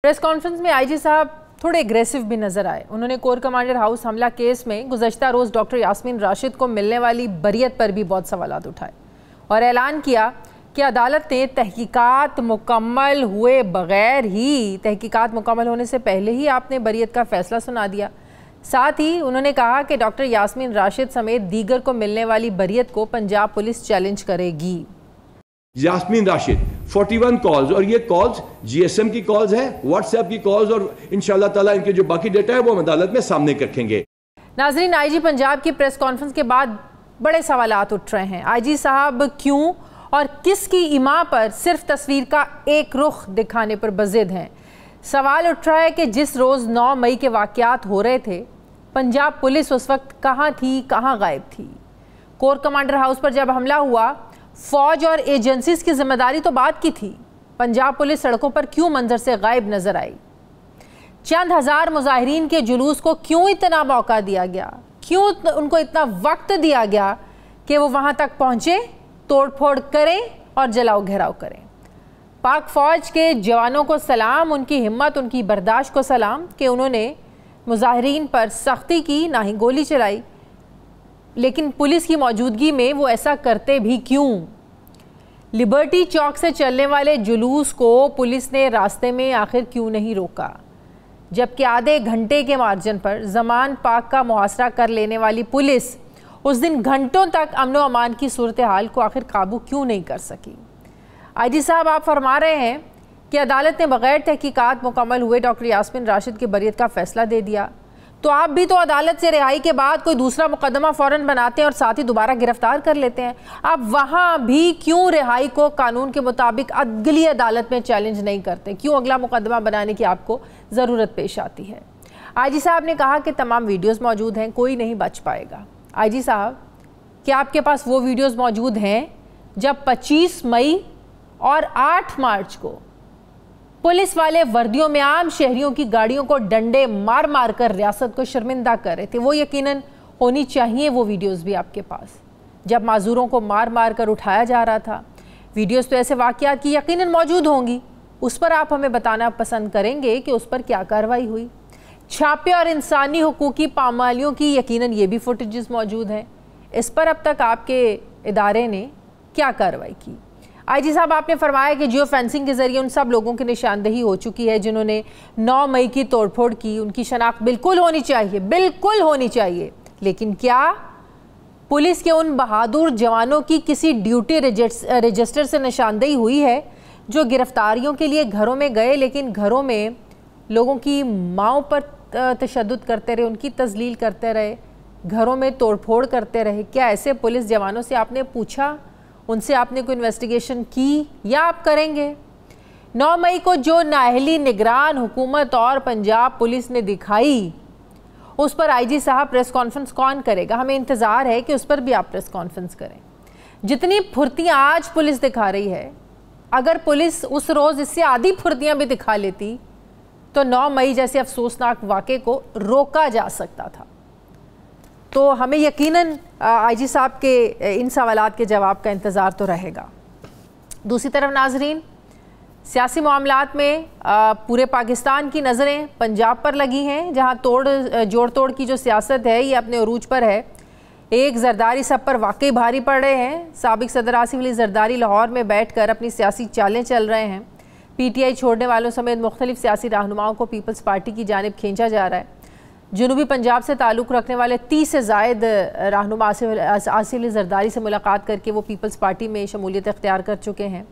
Press conference में IG साहब थोड़े एग्रेसिव भी नजर आए। उन्होंने कोर कमांडर हाउस हमला केस में गुज़श्ता रोज़ डॉक्टर यास्मीन राशिद को मिलने वाली बरियत पर भी बहुत सवालात उठाए और ऐलान किया कि अदालत ने तहकीकात मुकम्मल हुए बगैर ही तहकीकात मुकम्मल होने से पहले ही आपने बरियत का फैसला सुना दिया। साथ ही उन्होंने कहा कि डॉक्टर यास्मीन राशिद समेत दीगर को मिलने वाली बरियत को पंजाब पुलिस चैलेंज करेगी। यास्मीन राशिद 41 कॉल्स, और ये कॉल्स जीएसएम की कॉल्स है, व्हाट्सएप की कॉल्स, और इंशाल्लाह ताला इनके जो बाकी डेटा है वो हम अदालत में सामने रखेंगे। नाजरीन, आईजी पंजाब की प्रेस कॉन्फ्रेंस के बाद बड़े सवालात उठ रहे हैं। आईजी साहब क्यों और किसकी इमा पर सिर्फ तस्वीर का एक रुख दिखाने पर बजिद हैं। सवाल उठ रहा है कि जिस रोज़ 9 मई के वाक़यात हो रहे थे, पंजाब पुलिस उस वक्त कहाँ थी, कहाँ गायब थी। कोर कमांडर हाउस पर जब हमला हुआ, फौज और एजेंसीज की जिम्मेदारी तो बात की थी, पंजाब पुलिस सड़कों पर क्यों मंजर से गायब नजर आई। चंद हजार मुजाहिरीन के जुलूस को क्यों इतना मौका दिया गया, क्यों उनको इतना वक्त दिया गया कि वो वहां तक पहुंचे, तोड़ फोड़ करें और जलाओ घेराव करें। पाक फौज के जवानों को सलाम, उनकी हिम्मत, उनकी बर्दाश्त को सलाम कि उन्होंने मुजाहिरीन पर सख्ती की, ना ही गोली चलाई, लेकिन पुलिस की मौजूदगी में वो ऐसा करते भी क्यों। लिबर्टी चौक से चलने वाले जुलूस को पुलिस ने रास्ते में आखिर क्यों नहीं रोका, जबकि आधे घंटे के मार्जिन पर जमान पाक का मुहासरा कर लेने वाली पुलिस उस दिन घंटों तक अमन व अमान की सूरत हाल को आखिर काबू क्यों नहीं कर सकी। आईजी साहब, आप फरमा रहे हैं कि अदालत ने बगैर तहकीकात मुकम्मल हुए डॉक्टर यास्मीन राशिद की बरियत का फैसला दे दिया, तो आप भी तो अदालत से रिहाई के बाद कोई दूसरा मुकदमा फ़ौरन बनाते हैं और साथ ही दोबारा गिरफ्तार कर लेते हैं। आप वहाँ भी क्यों रिहाई को कानून के मुताबिक अगली अदालत में चैलेंज नहीं करते, क्यों अगला मुकदमा बनाने की आपको ज़रूरत पेश आती है। आईजी साहब ने कहा कि तमाम वीडियोज़ मौजूद हैं, कोई नहीं बच पाएगा। आईजी साहब, क्या आपके पास वो वीडियोज़ मौजूद हैं जब 25 मई और 8 मार्च को पुलिस वाले वर्दियों में आम शहरियों की गाड़ियों को डंडे मार मार कर रियासत को शर्मिंदा कर रहे थे? वो यकीनन होनी चाहिए वो वीडियोस भी आपके पास, जब माजूरों को मार मार कर उठाया जा रहा था। वीडियोस तो ऐसे वाक़यात की यकीनन मौजूद होंगी, उस पर आप हमें बताना पसंद करेंगे कि उस पर क्या कार्रवाई हुई। छापे और इंसानी हुकूकी पामालियों की यकीनन ये भी फुटेजेस मौजूद हैं, इस पर अब तक आपके इदारे ने क्या कार्रवाई की। आईजी साहब, आपने फरमाया कि जियो फेंसिंग के जरिए उन सब लोगों की निशानदेही हो चुकी है जिन्होंने 9 मई की तोड़फोड़ की, उनकी शनाख्त बिल्कुल होनी चाहिए, बिल्कुल होनी चाहिए। लेकिन क्या पुलिस के उन बहादुर जवानों की किसी ड्यूटी रजिस्टर से निशानदेही हुई है जो गिरफ्तारियों के लिए घरों में गए, लेकिन घरों में लोगों की माओं पर तशद्दुद करते रहे, उनकी तजलील करते रहे, घरों में तोड़फोड़ करते रहे? क्या ऐसे पुलिस जवानों से आपने पूछा, उनसे आपने कोई इन्वेस्टिगेशन की या आप करेंगे? 9 मई को जो नाअहली निगरान हुकूमत और पंजाब पुलिस ने दिखाई, उस पर आईजी साहब प्रेस कॉन्फ्रेंस कौन करेगा? हमें इंतज़ार है कि उस पर भी आप प्रेस कॉन्फ्रेंस करें। जितनी फुर्तियाँ आज पुलिस दिखा रही है, अगर पुलिस उस रोज़ इससे आधी फुर्तियाँ भी दिखा लेती तो 9 मई जैसे अफसोसनाक वाक़े को रोका जा सकता था। तो हमें यकीनन आईजी साहब के इन सवालात के जवाब का इंतज़ार तो रहेगा। दूसरी तरफ नाजरीन, सियासी मामलात में पूरे पाकिस्तान की नज़रें पंजाब पर लगी हैं, जहां जोड़ तोड़ की जो सियासत है ये अपने उरूज पर है। एक जरदारी सब पर वाकई भारी पड़ रहे हैं। साबिक सदर आसिफ अली जरदारी लाहौर में बैठ कर अपनी सियासी चालें चल रहे हैं। PTI छोड़ने वालों समेत मुख्तलिफ सियासी रहनुमाओं को पीपल्स पार्टी की जानिब खींचा जा रहा है। जनूबी पंजाब से ताल्लुक़ रखने वाले 30 से ज़ायद रहनुमा आसिफ अली जरदारी से मुलाकात करके वो पीपल्स पार्टी में शमूलियत इख्तियार कर चुके हैं।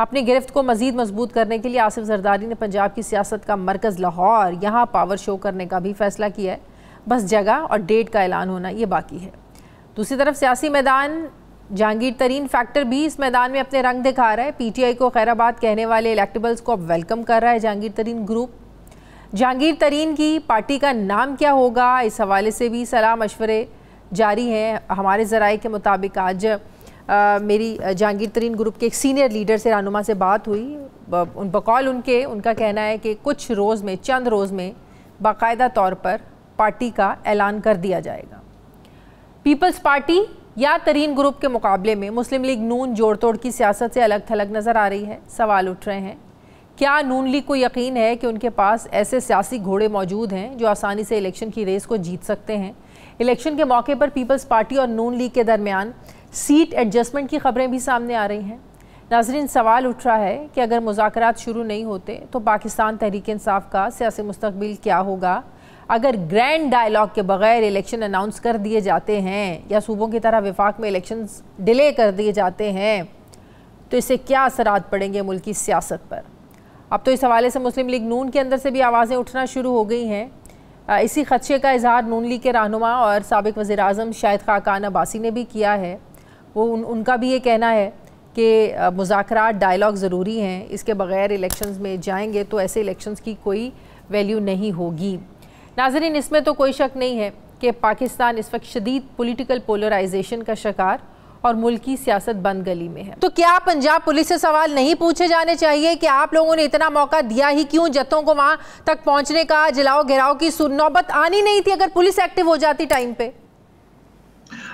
अपनी गिरफ्त को मज़ीद मजबूत करने के लिए आसिफ जरदारी ने पंजाब की सियासत का मरकज़ लाहौर, यहाँ पावर शो करने का भी फ़ैसला किया है। बस जगह और डेट का ऐलान होना ये बाकी है। दूसरी तरफ सियासी मैदान, जहांगीर तरीन फैक्टर भी इस मैदान में अपने रंग दिखा रहा है। PTI को खैराबाद कहने वाले इलेक्टेबल्स को अब वेलकम कर रहा है जहांगीर तरीन ग्रुप। जहांगीर तरीन की पार्टी का नाम क्या होगा, इस हवाले से भी सलाह मशवरे जारी हैं। हमारे ज़राए के मुताबिक आज मेरी जहांगीर तरीन ग्रुप के एक सीनियर लीडर से, रहनुमा से बात हुई। बकौल उनका कहना है कि कुछ रोज़ में, चंद रोज़ में बाकायदा तौर पर पार्टी का ऐलान कर दिया जाएगा। पीपल्स पार्टी या तरीन ग्रुप के मुकाबले में मुस्लिम लीग नून जोड़ तोड़ की सियासत से अलग थलग नज़र आ रही है। सवाल उठ रहे हैं क्या नून लीग को यकीन है कि उनके पास ऐसे सियासी घोड़े मौजूद हैं जो आसानी से इलेक्शन की रेस को जीत सकते हैं? इलेक्शन के मौके पर पीपल्स पार्टी और नून लीग के दरमियान सीट एडजस्टमेंट की खबरें भी सामने आ रही हैं। नाज़रीन, सवाल उठ रहा है कि अगर मुज़ाकरात शुरू नहीं होते तो पाकिस्तान तहरीक इंसाफ का सियासी मुस्तकबिल क्या होगा? अगर ग्रैंड डायलॉग के बगैर इलेक्शन अनाउंस कर दिए जाते हैं या सूबों की तरह विफाक में इलेक्शंस डिले कर दिए जाते हैं तो इससे क्या असरात पड़ेंगे मुल्क की सियासत पर? अब तो इस हवाले से मुस्लिम लीग नून के अंदर से भी आवाज़ें उठना शुरू हो गई हैं। इसी खदशे का इजहार नून लीग के रहनुमा और साबिक वज़ीर आज़म शाहिद खाकान अब्बासी ने भी किया है। वो उनका भी ये कहना है कि मुज़ाकरात डायलॉग ज़रूरी हैं, इसके बगैर इलेक्शंस में जाएंगे तो ऐसे इलेक्शंस की कोई वैल्यू नहीं होगी। नाज़रीन, इसमें तो कोई शक नहीं है कि पाकिस्तान इस वक्त शदीद पॉलिटिकल पोलराइजेशन का शिकार और मुल्क की सियासत बंद गली में है। तो क्या पंजाब पुलिस से सवाल नहीं पूछे जाने चाहिए कि आप लोगों ने इतना मौका दिया ही क्यों? जत्थों को वहां तक पहुंचने का, जलाओ गिराओ की नौबत आनी नहीं थी अगर पुलिस एक्टिव हो जाती टाइम पे?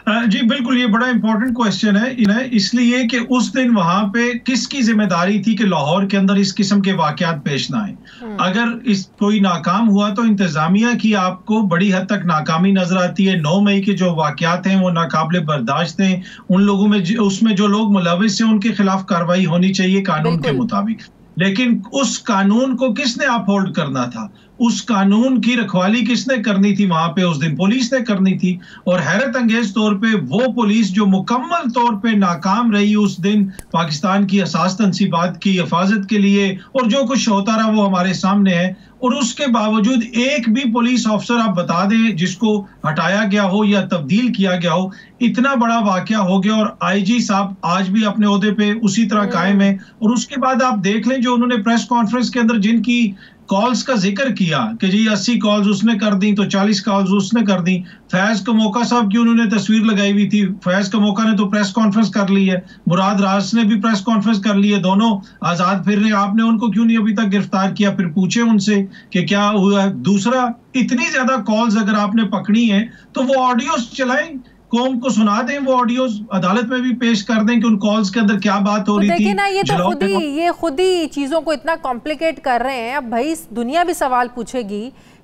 जी बिल्कुल, ये बड़ा इंपॉर्टेंट क्वेश्चन है, इसलिए कि उस दिन वहां पे किसकी जिम्मेदारी थी कि लाहौर के अंदर इस किस्म के वाकयात पेश ना आए। अगर इस कोई नाकाम हुआ तो इंतजामिया की आपको बड़ी हद तक नाकामी नजर आती है। 9 मई के जो वाकयात हैं वो नाकाबिले बर्दाश्त हैं। उन लोगों में उसमें जो लोग मुलविस हैं उनके खिलाफ कार्रवाई होनी चाहिए कानून के मुताबिक। लेकिन उस कानून को किसने अपहोल्ड करना था? उस कानून की रखवाली किसने करनी थी? वहां पे उस दिन पुलिस ने करनी थी। और हैरत अंगेज तौर पे वो पुलिस जो मुकम्मल तौर पे नाकाम रही उस दिन पाकिस्तान की असास तंसीबात की हिफाजत के लिए, और जो कुछ होता रहा वो हमारे सामने है। और उसके बावजूद एक भी पुलिस अफसर आप बता दें जिसको हटाया गया हो या तब्दील किया गया हो। इतना बड़ा वाकया हो गया और आईजी साहब आज भी अपने ओहदे पे उसी तरह कायम है। और उसके बाद आप देख लें जो उन्होंने प्रेस कॉन्फ्रेंस के अंदर जिनकी कॉल्स का जिक्र किया कि जी 80 कॉल्स उसने कर दी तो 40 कॉल्स उसने कर दी। फैज कमोका साहब की उन्होंने तस्वीर लगाई हुई थी। फैज कमोका ने तो प्रेस कॉन्फ्रेंस कर ली है, मुराद राज ने भी प्रेस कॉन्फ्रेंस कर ली है, दोनों आजाद फिर रहे। आपने उनको क्यों नहीं अभी तक गिरफ्तार किया? फिर पूछे उनसे कि क्या हुआ। दूसरा, इतनी ज्यादा कॉल्स अगर आपने पकड़ी है तो वो ऑडियोज चलाएं, कौम को सुना दें, वो ऑडियोज अदालत में भी पेश कर दें कि उन कॉल्स के अंदर क्या बात हो रही थी। देखिए ना, ये तो खुद ही चीजों को इतना कॉम्प्लिकेट कर रहे हैं। अब भाई दुनिया भी सवाल पूछेगी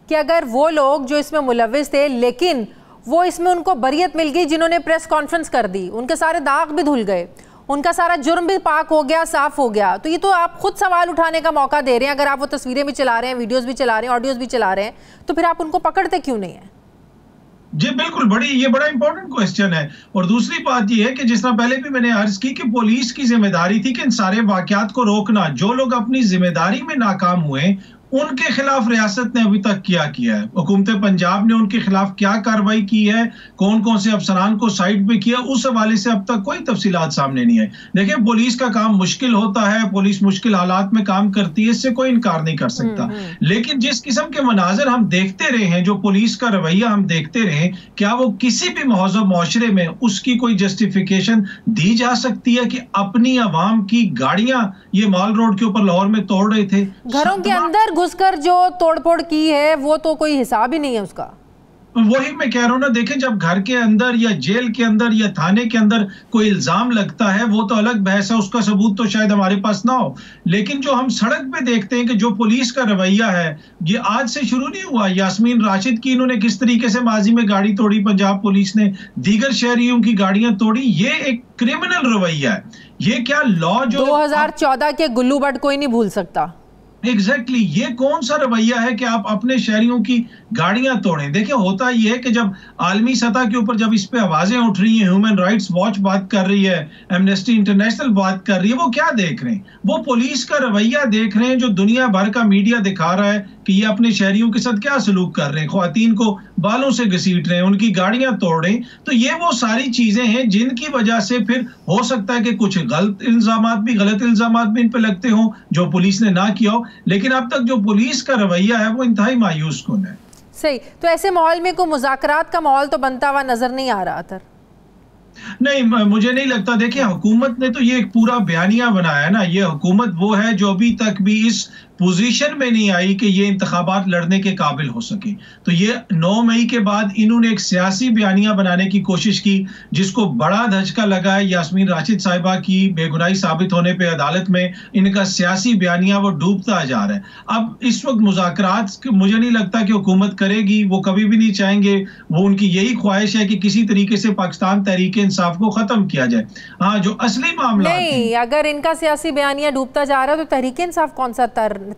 कि अगर वो लोग जो इसमें मुलविस थे लेकिन वो इसमें उनको बरियत मिल गई, जिन्होंने प्रेस कॉन्फ्रेंस कर दी, उनके सारे दाग भी धुल गए, उनका सारा जुर्म भी पाक हो गया, साफ हो गया, तो ये तो आप खुद सवाल उठाने का मौका दे रहे हैं। अगर आप वो तस्वीरें भी चला रहे हैं, वीडियोज भी चला रहे हैं, ऑडियोज भी चला रहे हैं, तो फिर आप उनको पकड़ते क्यों नहीं है? जी बिल्कुल, ये बड़ा इंपॉर्टेंट क्वेश्चन है। और दूसरी बात ये है कि जिस तरह पहले भी मैंने अर्ज की कि पुलिस की जिम्मेदारी थी कि इन सारे वाकयात को रोकना। जो लोग अपनी जिम्मेदारी में नाकाम हुए उनके खिलाफ रियासत ने अभी तक क्या किया है? हुकूमत पंजाब ने उनके खिलाफ क्या कार्रवाई की है? कौन कौन से अफसरान को साइड पे किया? उस हवाले से अब तक कोई तफसीलात सामने नहीं है। देखिए, पुलिस का काम मुश्किल होता है, पुलिस मुश्किल हालात में काम करती है, इससे कोई इनकार नहीं कर सकता। लेकिन जिस किस्म के मनाजिर हम देखते रहे हैं, जो पुलिस का रवैया हम देखते रहे, क्या वो किसी भी महज़ब मुआशरे में उसकी कोई जस्टिफिकेशन दी जा सकती है कि अपनी आवाम की गाड़ियां ये माल रोड के ऊपर लाहौर में तोड़ रहे थे? घरों के अंदर घुसकर जो तोड़फोड़ की है वो तो कोई हिसाब ही नहीं है उसका। वही मैं कह रहा हूं ना, देखें, जब घर के अंदर या जेल के अंदर या थाने के अंदर कोई इल्जाम लगता है वो तो अलग बहस है, उसका सबूत तो शायद हमारे पास ना हो। लेकिन जो हम सड़क पे देखते हैं कि जो पुलिस का रवैया है, ये आज से शुरू नहीं हुआ। यास्मीन राशिद की इन्होंने किस तरीके से माजी में गाड़ी तोड़ी, पंजाब पुलिस ने दीगर शहरियों की गाड़ियां तोड़ी, ये एक क्रिमिनल रवैया है। ये क्या लॉ जो 2014 के गुल्लू भट्ट कोई नहीं भूल सकता। एग्जैक्टली ये कौन सा रवैया है कि आप अपने शहरियों की गाड़ियां तोड़ें? देखिए, होता यह है कि जब आलमी सतह के ऊपर जब इस पे आवाजें उठ रही हैं, ह्यूमन राइट्स वॉच बात कर रही है, एमनेस्टी इंटरनेशनल बात कर रही है, वो क्या देख रहे हैं? वो पुलिस का रवैया देख रहे हैं जो दुनिया भर का मीडिया दिखा रहा है कि ये अपने शहरियों के साथ क्या सलूक कर रहे हैं, ख्वातीन को बालों से घसीट रहे हैं, उनकी गाड़ियां तोड़ रहे हैं। तो ये वो सारी चीजें हैं जिनकी वजह से फिर हो सकता है कि कुछ गलत इल्जामात भी इन पे लगते हों जो पुलिस ने ना किया हो। लेकिन अब तक जो पुलिस का रवैया है वो इंतहाई मायूस कुन है। सही, तो ऐसे माहौल में कोई मुज़ाकरात का माहौल तो बनता हुआ नजर नहीं आ रहा था। नहीं, मुझे नहीं लगता। देखिए, हुकूमत ने तो ये एक पूरा बयानिया बनाया है ना। ये हुकूमत वो है जो अभी तक भी इस पोजीशन में नहीं आई कि ये इंतखाबात लड़ने के काबिल हो सके। तो ये 9 मई के बाद इन्होंने एक सियासी बयानिया बनाने की कोशिश की, जिसको बड़ा धचका लगा है यास्मीन राशिद साहिबा की बेगुनाही साबित होने पे अदालत में। इनका सियासी बयानिया वो डूबता जा रहा है। अब इस वक्त मुज़ाकरात मुझे नहीं लगता कि हुकूमत करेगी, वो कभी भी नहीं चाहेंगे। वो उनकी यही ख्वाहिश है कि किसी तरीके से पाकिस्तान तहरीक इंसाफ को खत्म किया जाए। हाँ, जो असली मामला नहीं, अगर इनका सियासी बयानिया डूबता जा रहा है तो तहरीक इंसाफ कौन सा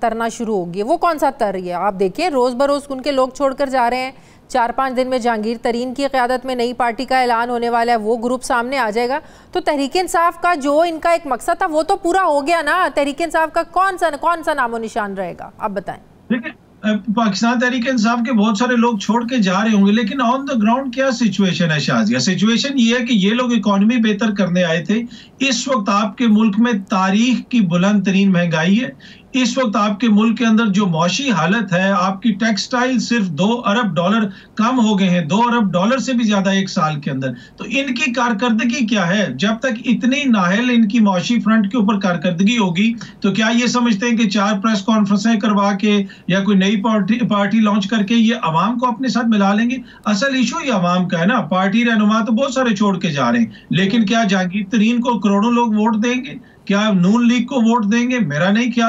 तरना शुरू होगी? वो कौन सा तर रही है? आप देखिए रोज बरोज उनके लोग छोड़कर जा रहे हैं। 4-5 दिन में जहांगीर तरीन की क़यादत में नई पार्टी का ऐलान होने वाला है, वो ग्रुप सामने आ जाएगा। तो तहरीक इंसाफ का जो इनका एक मकसद था वो तो पूरा हो गया ना। तहरीक इंसाफ का कौन सा नामो निशान रहेगा? आप बताएं। देखिए, पाकिस्तान तहरीक इंसाफ के बहुत सारे लोग छोड़ के जा रहे होंगे, लेकिन ऑन द ग्राउंड क्या सिचुएशन है शाजिया? सिचुएशन ये है कि ये लोग इकोनॉमी बेहतर करने आए थे। इस वक्त आपके मुल्क में तारीख की बुलंद तरीन महंगाई है। इस वक्त आपके मुल्क के अंदर जो मौशी हालत है, आपकी टेक्सटाइल सिर्फ $2 अरब कम हो गए हैं, $2 अरब से भी ज्यादा एक साल के अंदर। तो इनकी कारकर्दगी क्या है? जब तक इतनी नाहल इनकी मौशी फ्रंट के ऊपर कारकर्दगी होगी, तो क्या ये समझते हैं कि 4 प्रेस कॉन्फ्रेंसें करवा के या कोई नई पार्टी लॉन्च करके ये अवाम को अपने साथ मिला लेंगे? असल इशू ये अवाम का है ना। पार्टी रहनुमा तो बहुत सारे छोड़ के जा रहे हैं, लेकिन क्या जहांगीर तरीन को करोड़ों लोग वोट देंगे? क्या नून लीग को वोट देंगे? मेरा नहीं ख्याल।